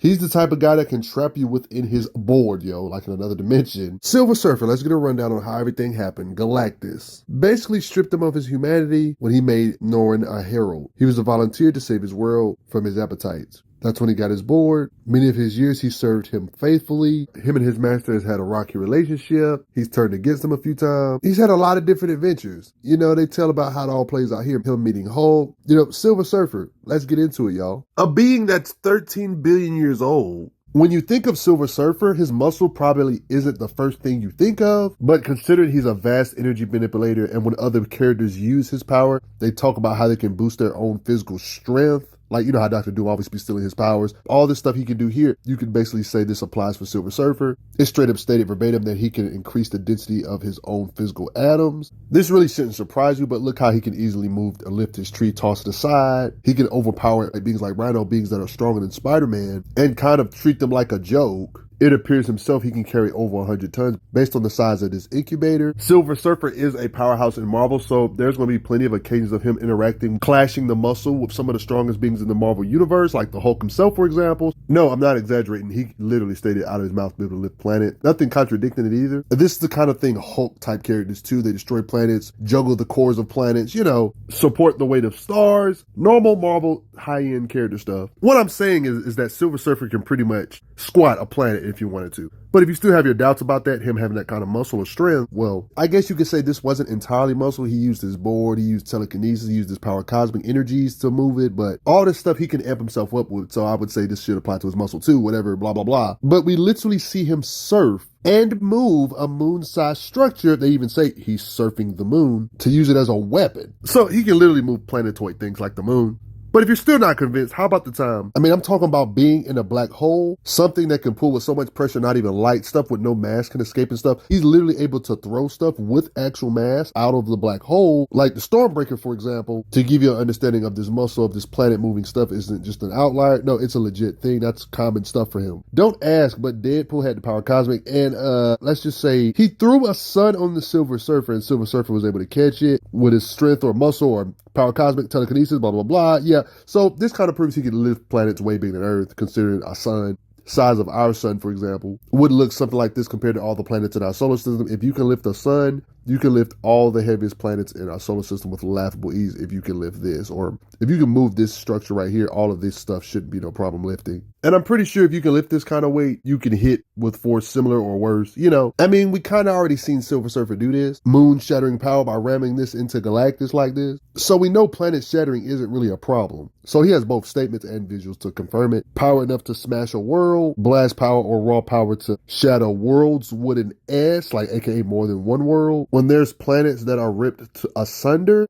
He's the type of guy that can trap you within his board, yo, like in another dimension. Silver Surfer, let's get a rundown on how everything happened. Galactus basically stripped him of his humanity when he made Norrin a herald. He was a volunteer to save his world from his appetites. That's when he got his board. Many of his years, he served him faithfully. Him and his master has had a rocky relationship. He's turned against him a few times. He's had a lot of different adventures. You know, they tell about how it all plays out here. Him meeting Hulk. You know, Silver Surfer. Let's get into it, y'all. A being that's 13 billion years old. When you think of Silver Surfer, his muscle probably isn't the first thing you think of, but considering he's a vast energy manipulator, and when other characters use his power, they talk about how they can boost their own physical strength. Like, you know how Dr. Doom always be stealing his powers. All this stuff he can do here, you can basically say this applies for Silver Surfer. It's straight up stated verbatim that he can increase the density of his own physical atoms. This really shouldn't surprise you, but look how he can easily move or lift his tree, toss it aside. He can overpower beings like Rhino, beings that are stronger than Spider-Man, and kind of treat them like a joke. It appears himself he can carry over 100 tons based on the size of this incubator. Silver Surfer is a powerhouse in Marvel, so there's going to be plenty of occasions of him interacting, clashing the muscle with some of the strongest beings in the Marvel universe, like the Hulk himself, for example. No, I'm not exaggerating. He literally stated out of his mouth, be able to lift planet. Nothing contradicting it either. This is the kind of thing Hulk type characters too. They destroy planets, juggle the cores of planets, you know, support the weight of stars. Normal Marvel high-end character stuff. What I'm saying is that Silver Surfer can pretty much squat a planet if you wanted to. But if you still have your doubts about that, him having that kind of muscle or strength, well, I guess you could say this wasn't entirely muscle. He used his board, he used telekinesis, he used his power cosmic energies to move it, but all this stuff he can amp himself up with, so I would say this should apply to his muscle too, whatever, blah, blah, blah. But we literally see him surf and move a moon-sized structure. They even say he's surfing the moon to use it as a weapon. So he can literally move planetoid things like the moon. But if you're still not convinced, how about the time? I mean, I'm talking about being in a black hole, something that can pull with so much pressure, not even light, stuff with no mass can escape and stuff. He's literally able to throw stuff with actual mass out of the black hole, like the Stormbreaker, for example, to give you an understanding of this muscle, of this planet moving stuff isn't just an outlier. No, it's a legit thing. That's common stuff for him. Don't ask, but Deadpool had the power cosmic, and let's just say he threw a sun on the Silver Surfer, and Silver Surfer was able to catch it with his strength or muscle or power cosmic, telekinesis, blah, blah, blah. Yeah. So this kind of proves he can lift planets way bigger than Earth, considering a sun size of our sun, for example, would look something like this compared to all the planets in our solar system. If you can lift a sun, you can lift all the heaviest planets in our solar system with laughable ease if you can lift this. Or if you can move this structure right here, all of this stuff shouldn't be no problem lifting. And I'm pretty sure if you can lift this kind of weight, you can hit with force similar or worse. You know, I mean, we kind of already seen Silver Surfer do this. Moon shattering power by ramming this into Galactus like this. So we know planet shattering isn't really a problem. So he has both statements and visuals to confirm it. Power enough to smash a world, blast power or raw power to shatter worlds with an S, like aka more than one world. When there's planets that are ripped asunder,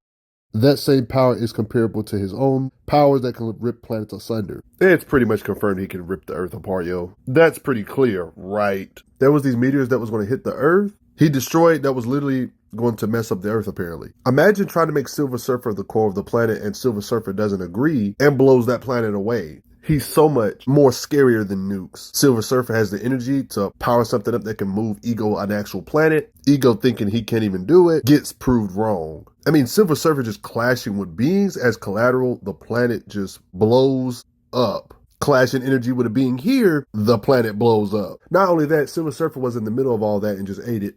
that same power is comparable to his own powers that can rip planets asunder. It's pretty much confirmed he can rip the Earth apart, yo. That's pretty clear, right? There was these meteors that was going to hit the Earth. He destroyed, that was literally going to mess up the Earth, apparently. Imagine trying to make Silver Surfer the core of the planet and Silver Surfer doesn't agree and blows that planet away. He's so much more scarier than nukes. Silver Surfer has the energy to power something up that can move Ego an actual planet. Ego thinking he can't even do it gets proved wrong. I mean, Silver Surfer just clashing with beings as collateral, the planet just blows up. Clashing energy with a being here, the planet blows up. Not only that, Silver Surfer was in the middle of all that and just ate it.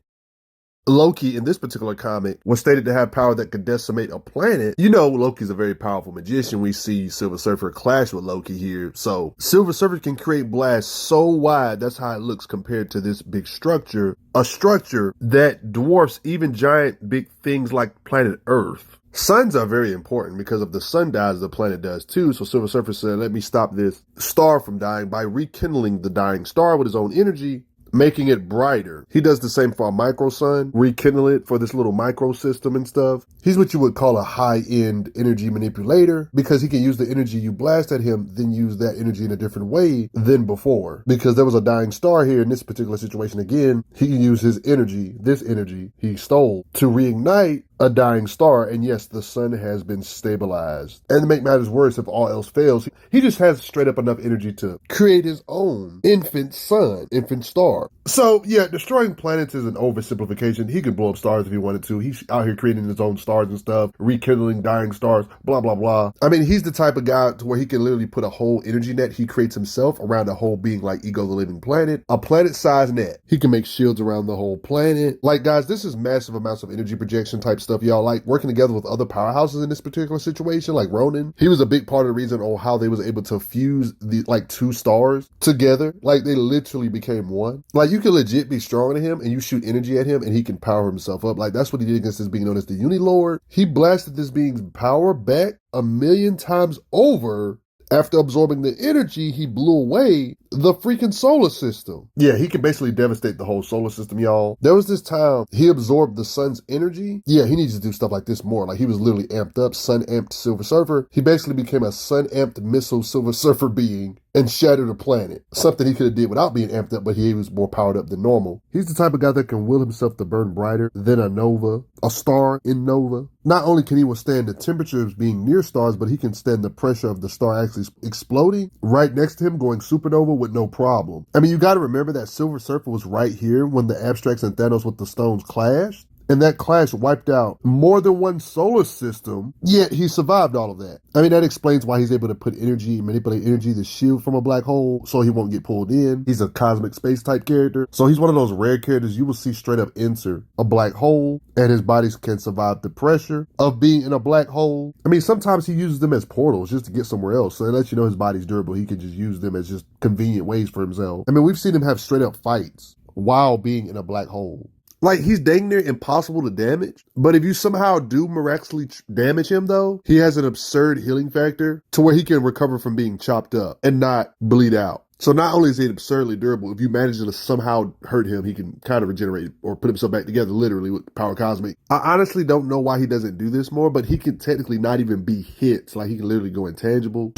Loki, in this particular comic, was stated to have power that could decimate a planet. You know, Loki's a very powerful magician. We see Silver Surfer clash with Loki here. So Silver Surfer can create blasts so wide, that's how it looks compared to this big structure. A structure that dwarfs even giant big things like planet Earth. Suns are very important because if the sun dies, the planet does too. So Silver Surfer said, let me stop this star from dying by rekindling the dying star with his own energy, making it brighter. He does the same for a micro sun, rekindle it for this little micro system and stuff. He's what you would call a high-end energy manipulator because he can use the energy you blast at him, then use that energy in a different way than before. Because there was a dying star here in this particular situation again, he can use his energy, this energy he stole, to reignite a dying star, and yes, the sun has been stabilized. And to make matters worse, if all else fails, he just has straight up enough energy to create his own infant star. So yeah, destroying planets is an oversimplification. He could blow up stars if he wanted to. He's out here creating his own stars and stuff, rekindling dying stars, blah, blah, blah. I mean, he's the type of guy to where he can literally put a whole energy net he creates himself around a whole being like Ego the Living Planet, a planet-sized net. He can make shields around the whole planet. Like, guys, this is massive amounts of energy projection type stuff, y'all. Like, working together with other powerhouses in this particular situation, like Ronin, he was a big part of the reason on how they was able to fuse the, like, two stars together. Like, they literally became one. Like, you can legit be stronger than him and you shoot energy at him and he can power himself up. Like, that's what he did against this being known as the Unilord. He blasted this being's power back 1,000,000 times over. After absorbing the energy, he blew away the freaking solar system. Yeah, he can basically devastate the whole solar system, y'all. There was this time he absorbed the sun's energy. Yeah, he needs to do stuff like this more. Like, he was literally amped up, sun-amped Silver Surfer. He basically became a sun-amped missile Silver Surfer being and shattered a planet. Something he could have did without being amped up, but he was more powered up than normal. He's the type of guy that can will himself to burn brighter than a nova, a star in nova. Not only can he withstand the temperature of being near stars, but he can stand the pressure of the star actually exploding right next to him, going supernova with no problem. I mean, you got to remember that Silver Surfer was right here when the Abstracts and Thanos with the stones clashed. And that clash wiped out more than one solar system, yet he survived all of that. I mean, that explains why he's able to put energy, manipulate energy to shield from a black hole so he won't get pulled in. He's a cosmic space type character. So he's one of those rare characters you will see straight up enter a black hole and his body can survive the pressure of being in a black hole. I mean, sometimes he uses them as portals just to get somewhere else. So it lets you know his body's durable. He can just use them as just convenient ways for himself. I mean, we've seen him have straight up fights while being in a black hole. Like, he's dang near impossible to damage. But if you somehow do miraculously damage him, though, he has an absurd healing factor to where he can recover from being chopped up and not bleed out. So not only is he absurdly durable, if you manage to somehow hurt him, he can kind of regenerate or put himself back together literally with Power Cosmic. I honestly don't know why he doesn't do this more, but he can technically not even be hit. Like, he can literally go intangible.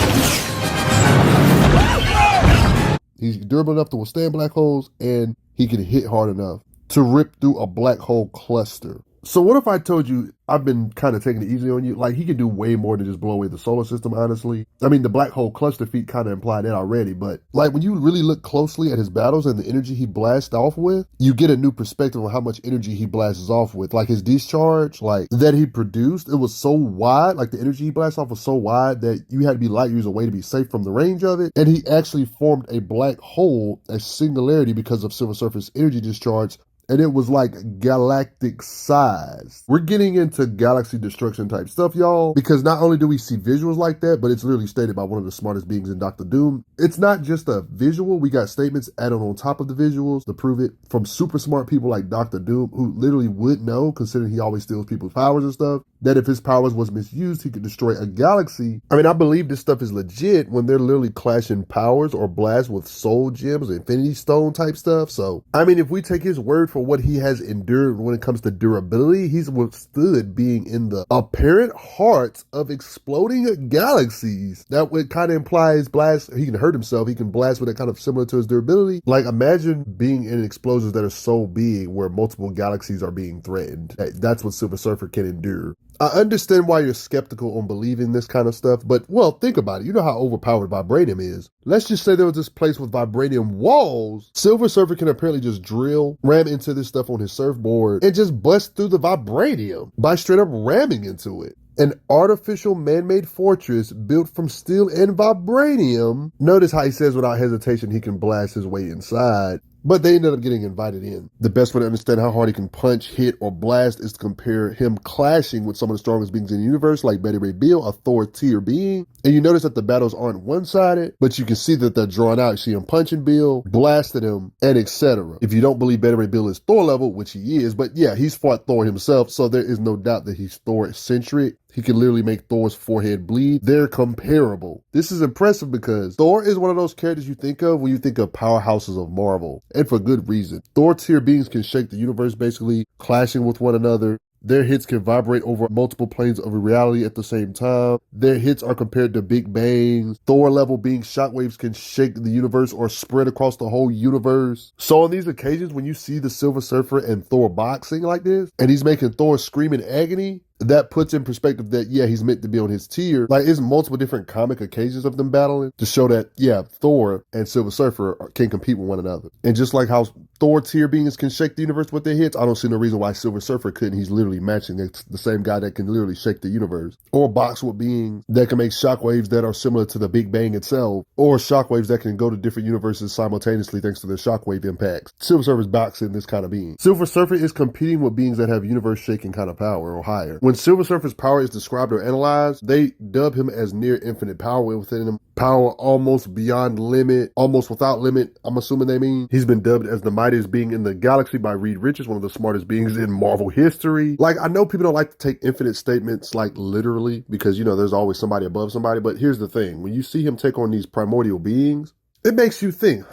He's durable enough to withstand black holes, and he can hit hard enough to rip through a black hole cluster. So what if I told you I've been kind of taking it easy on you? Like, he can do way more than just blow away the solar system, honestly. I mean, the black hole cluster feat kind of implied that already, but like, when you really look closely at his battles and the energy he blasts off with, you get a new perspective on how much energy he blasts off with. Like, his discharge, like, that he produced, it was so wide, like the energy he blasts off was so wide that you had to be light years away to be safe from the range of it. And he actually formed a black hole, a singularity, because of Silver Surfer's energy discharge. And it was like galactic size. We're getting into galaxy destruction type stuff, y'all, because not only do we see visuals like that, but it's literally stated by one of the smartest beings in Dr. Doom. It's not just a visual. We got statements added on top of the visuals to prove it from super smart people like Dr. Doom, who literally would know, considering he always steals people's powers and stuff, that if his powers was misused, he could destroy a galaxy. I mean, I believe this stuff is legit when they're literally clashing powers or blasts with soul gems, infinity stone type stuff. So, I mean, if we take his word for what he has endured when it comes to durability, he's withstood being in the apparent hearts of exploding galaxies. That would kind of imply his blast, he can hurt himself, he can blast with it kind of similar to his durability. Like, imagine being in explosions that are so big where multiple galaxies are being threatened. That's what Silver Surfer can endure. I understand why you're skeptical on believing this kind of stuff, but, well, think about it. You know how overpowered vibranium is. Let's just say there was this place with vibranium walls. Silver Surfer can apparently just ram into this stuff on his surfboard and just bust through the vibranium by straight up ramming into it. An artificial man-made fortress built from steel and vibranium. Notice how he says without hesitation he can blast his way inside. But they ended up getting invited in. The best way to understand how hard he can punch, hit, or blast is to compare him clashing with some of the strongest beings in the universe, like Betty Ray Bill, a Thor tier being. And you notice that the battles aren't one-sided, but you can see that they're drawn out. You see him punching Bill, blasting him, and etc. If you don't believe Betty Ray Bill is Thor level, which he is, but yeah, he's fought Thor himself, so there is no doubt that he's Thor-centric. He can literally make Thor's forehead bleed. They're comparable. This is impressive because Thor is one of those characters you think of when you think of powerhouses of Marvel, and for good reason. Thor tier beings can shake the universe, basically clashing with one another. Their hits can vibrate over multiple planes of reality at the same time. Their hits are compared to Big Bangs. Thor-level being shockwaves can shake the universe or spread across the whole universe. So on these occasions, when you see the Silver Surfer and Thor boxing like this, and he's making Thor scream in agony, that puts in perspective that, yeah, he's meant to be on his tier. Like, it's multiple different comic occasions of them battling to show that, yeah, Thor and Silver Surfer can compete with one another. And just like how Thor tier beings can shake the universe with their hits, I don't see no reason why Silver Surfer couldn't. He's literally matching the same guy that can literally shake the universe. Or box with beings that can make shockwaves that are similar to the Big Bang itself. Or shockwaves that can go to different universes simultaneously thanks to their shockwave impacts. Silver Surfer's boxing this kind of being. Silver Surfer is competing with beings that have universe-shaking kind of power or higher. When Silver Surfer's power is described or analyzed, they dub him as near infinite power within him. Power almost beyond limit, almost without limit, I'm assuming they mean. He's been dubbed as the mightiest being in the galaxy by Reed Richards, one of the smartest beings in Marvel history. Like, I know people don't like to take infinite statements like literally because, you know, there's always somebody above somebody. But here's the thing. When you see him take on these primordial beings, it makes you think,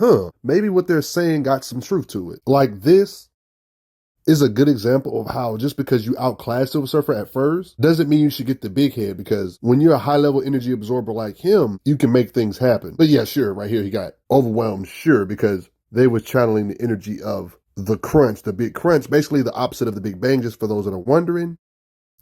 maybe what they're saying got some truth to it. Like, this is a good example of how just because you outclass Silver Surfer at first doesn't mean you should get the big head, because when you're a high level energy absorber like him, you can make things happen. But yeah, sure, right here he got overwhelmed, sure, because they were channeling the energy of the crunch, the big crunch, basically the opposite of the Big Bang, just for those that are wondering.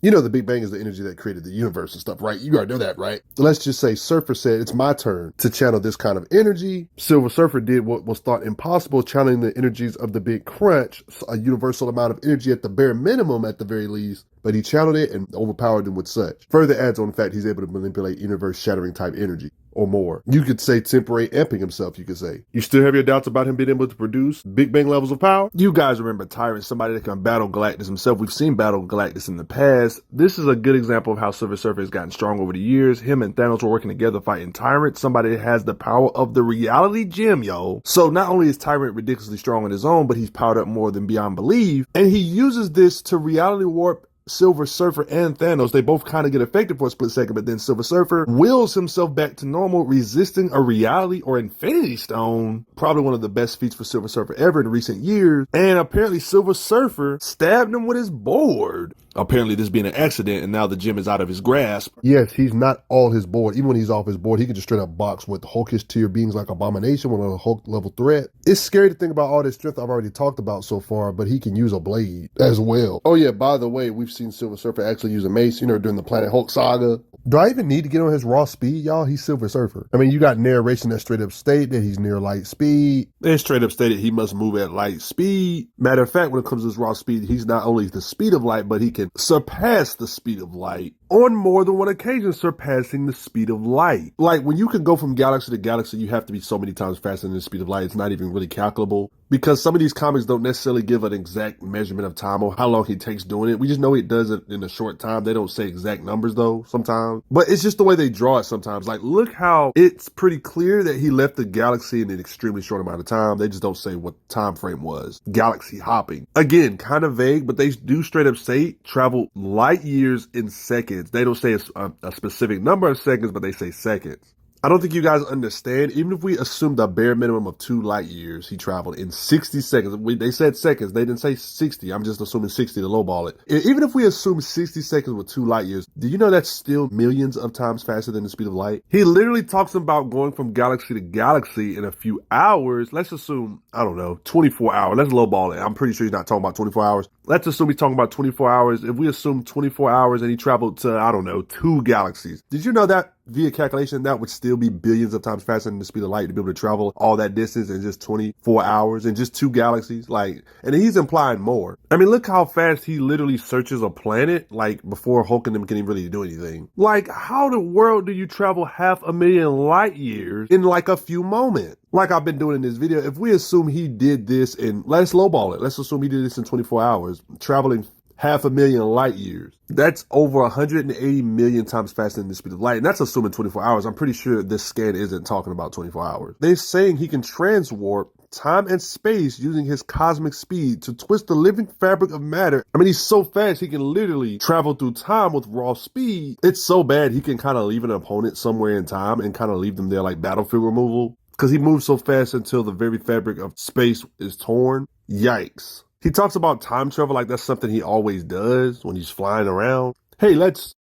You know, the Big Bang is the energy that created the universe and stuff, right? You already know that, right? Let's just say Surfer said, it's my turn to channel this kind of energy. Silver Surfer did what was thought impossible, channeling the energies of the Big Crunch, a universal amount of energy at the bare minimum, at the very least. But he channeled it and overpowered them with such. Further adds on the fact he's able to manipulate universe-shattering type energy. Or more. You could say temporary amping himself, you could say. You still have your doubts about him being able to produce Big Bang levels of power? You guys remember Tyrant, somebody that can battle Galactus himself. We've seen battle Galactus in the past. This is a good example of how Silver Surfer has gotten strong over the years. Him and Thanos were working together fighting Tyrant, somebody that has the power of the reality gem, yo. So not only is Tyrant ridiculously strong on his own, but he's powered up more than beyond belief. And he uses this to reality warp Silver Surfer and Thanos. They both kind of get affected for a split second, but then Silver Surfer wills himself back to normal, resisting a reality or infinity stone. Probably one of the best feats for Silver Surfer ever in recent years. And apparently Silver Surfer stabbed him with his board. Apparently this being an accident, and now the gem is out of his grasp. Yes, he's not all his board. Even when he's off his board, he can just straight up box with Hulkish tier beings like Abomination, one of the Hulk level threat. It's scary to think about all this strength I've already talked about so far, but he can use a blade as well. Oh yeah, by the way, we've seen Silver Surfer actually use a mace, you know, during the Planet Hulk saga. Do I even need to get on his raw speed, y'all? He's Silver Surfer. I mean, you got narration that straight up state that he's near light speed. They straight up stated he must move at light speed. Matter of fact, when it comes to his raw speed, he's not only the speed of light, but he can surpass the speed of light on more than one occasion, surpassing the speed of light. Like, when you can go from galaxy to galaxy, you have to be so many times faster than the speed of light. It's not even really calculable, because some of these comics don't necessarily give an exact measurement of time or how long he takes doing it. We just know he does it in a short time. They don't say exact numbers though sometimes, but it's just the way they draw it sometimes. Like, look how it's pretty clear that he left the galaxy in an extremely short amount of time. They just don't say what time frame was. Galaxy hopping, again, kind of vague, but they do straight up say travel light years in seconds. They don't say a specific number of seconds, but they say seconds. I don't think you guys understand. Even if we assume the bare minimum of 2 light years, he traveled in 60 seconds. They said seconds. They didn't say 60. I'm just assuming 60 to lowball it. Even if we assume 60 seconds with 2 light years, do you know that's still millions of times faster than the speed of light? He literally talks about going from galaxy to galaxy in a few hours. Let's assume, I don't know, 24 hours. Let's lowball it. I'm pretty sure he's not talking about 24 hours. Let's assume he's talking about 24 hours. If we assume 24 hours and he traveled to, I don't know, 2 galaxies. Did you know that via calculation, that would still be billions of times faster than the speed of light to be able to travel all that distance in just 24 hours in just 2 galaxies? Like, and he's implying more. I mean, look how fast he literally searches a planet, like, before Hulk and them can even really do anything. Like, how the world do you travel 500,000 light years in like a few moments? Like I've been doing in this video, if we assume he did this in, let's lowball it. Let's assume he did this in 24 hours, traveling 500,000 light years. That's over 180 million times faster than the speed of light. And that's assuming 24 hours. I'm pretty sure this scan isn't talking about 24 hours. They're saying he can transwarp time and space using his cosmic speed to twist the living fabric of matter. I mean, he's so fast, he can literally travel through time with raw speed. It's so bad, he can kind of leave an opponent somewhere in time and kind of leave them there like battlefield removal, because he moves so fast until the very fabric of space is torn. Yikes. He talks about time travel like that's something he always does when he's flying around. Hey, let's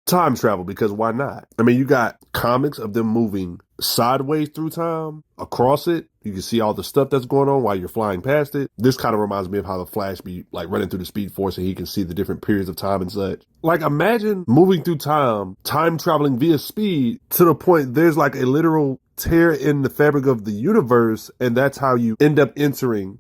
time travel because why not? I mean, you got comics of them moving sideways through time, across it. You can see all the stuff that's going on while you're flying past it. This kind of reminds me of how the Flash be like running through the Speed Force and he can see the different periods of time and such. Like imagine moving through time traveling via speed to the point there's like a literal tear in the fabric of the universe, and that's how you end up entering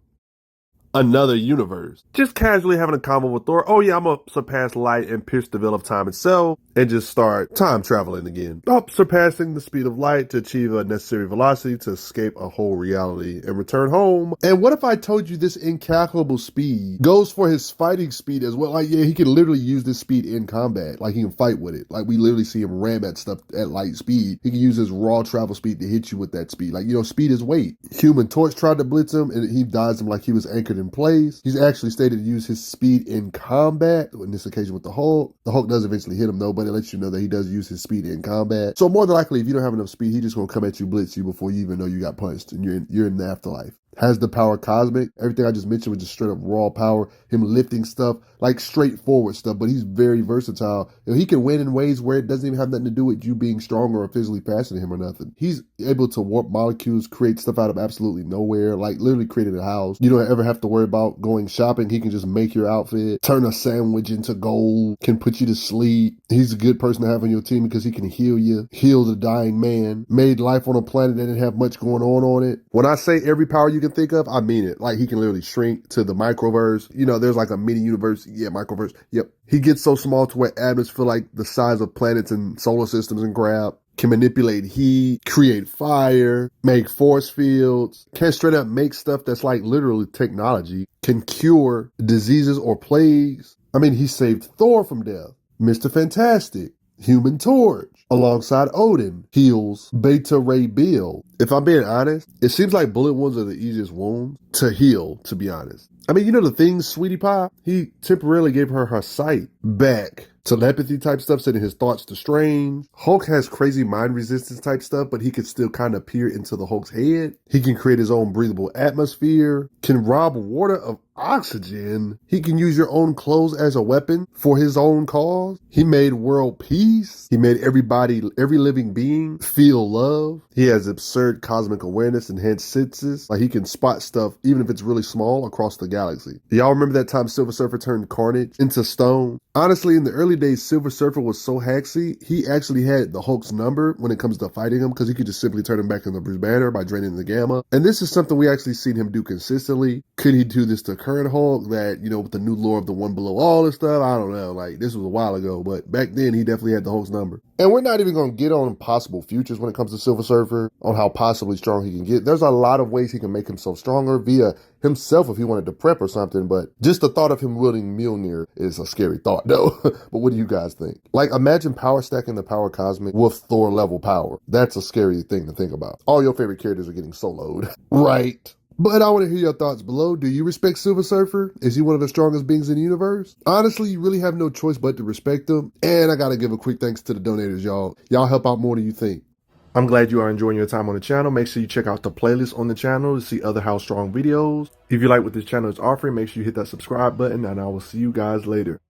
another universe. Just casually having a convo with Thor. Oh yeah, I'm gonna surpass light and pierce the veil of time itself and just start time traveling again. Oh, surpassing the speed of light to achieve a necessary velocity to escape a whole reality and return home. And what if I told you this incalculable speed goes for his fighting speed as well? Like, yeah, he can literally use this speed in combat. Like, he can fight with it. Like, we literally see him ram at stuff at light speed. He can use his raw travel speed to hit you with that speed. Like, you know, speed is weight. Human Torch tried to blitz him and he dodged him like he was anchored in place. He's actually stated to use his speed in combat. In this occasion with the Hulk. The Hulk does eventually hit him though, but it lets you know that he does use his speed in combat. So more than likely, if you don't have enough speed, he's just gonna come at you, blitz you before you even know you got punched, and you're in the afterlife. Has the power cosmic. Everything I just mentioned was just straight up raw power. Him lifting stuff, like straightforward stuff, but he's very versatile. You know, he can win in ways where it doesn't even have nothing to do with you being stronger or physically faster than him or nothing. He's able to warp molecules, create stuff out of absolutely nowhere, like literally creating a house. You don't ever have to worry about going shopping. He can just make your outfit, turn a sandwich into gold, can put you to sleep. He's a good person to have on your team because he can heal you, heal the dying man, made life on a planet that didn't have much going on it. When I say every power you can think of, I mean it. Like, he can literally shrink to the microverse. You know, there's like a mini universe. Yeah, microverse. Yep. He gets so small to where atoms feel like the size of planets and solar systems and crap. Can manipulate heat, create fire, make force fields, can straight up make stuff that's like literally technology, can cure diseases or plagues. I mean, he saved Thor from death. Mr. Fantastic, Human Torch, alongside Odin, heals Beta Ray Bill. If I'm being honest, it seems like bullet wounds are the easiest wounds to heal, to be honest. I mean, you know the thing, Sweetie Pie? He temporarily gave her sight back. Telepathy type stuff, sending his thoughts to Strange. Hulk has crazy mind resistance type stuff, but he can still kind of peer into the Hulk's head. He can create his own breathable atmosphere, can rob water of oxygen. He can use your own clothes as a weapon for his own cause. He made world peace. He made everybody, every living being feel love. He has absurd cosmic awareness, enhanced senses. Like, he can spot stuff, even if it's really small, across the galaxy. Y'all remember that time Silver Surfer turned Carnage into stone? Honestly, in the early days, Silver Surfer was so hacksy, he actually had the Hulk's number when it comes to fighting him, because he could just simply turn him back into Bruce Banner by draining the gamma. And this is something we actually seen him do consistently. Could he do this to current Hulk, that, you know, with the new lore of the One Below All and stuff? I don't know. Like, this was a while ago, but back then he definitely had the Hulk's number. And we're not even going to get on possible futures when it comes to Silver Surfer, on how possibly strong he can get. There's a lot of ways he can make himself stronger via himself if he wanted to prep or something, but just the thought of him wielding Mjolnir is a scary thought, though. But what do you guys think? Like, imagine power stacking the power cosmic with Thor level power. That's a scary thing to think about. All your favorite characters are getting soloed. Right. But I want to hear your thoughts below. Do you respect Silver Surfer? Is he one of the strongest beings in the universe? Honestly, you really have no choice but to respect him. And I got to give a quick thanks to the donators, y'all. Y'all help out more than you think. I'm glad you are enjoying your time on the channel. Make sure you check out the playlist on the channel to see other How Strong videos. If you like what this channel is offering, make sure you hit that subscribe button, and I will see you guys later.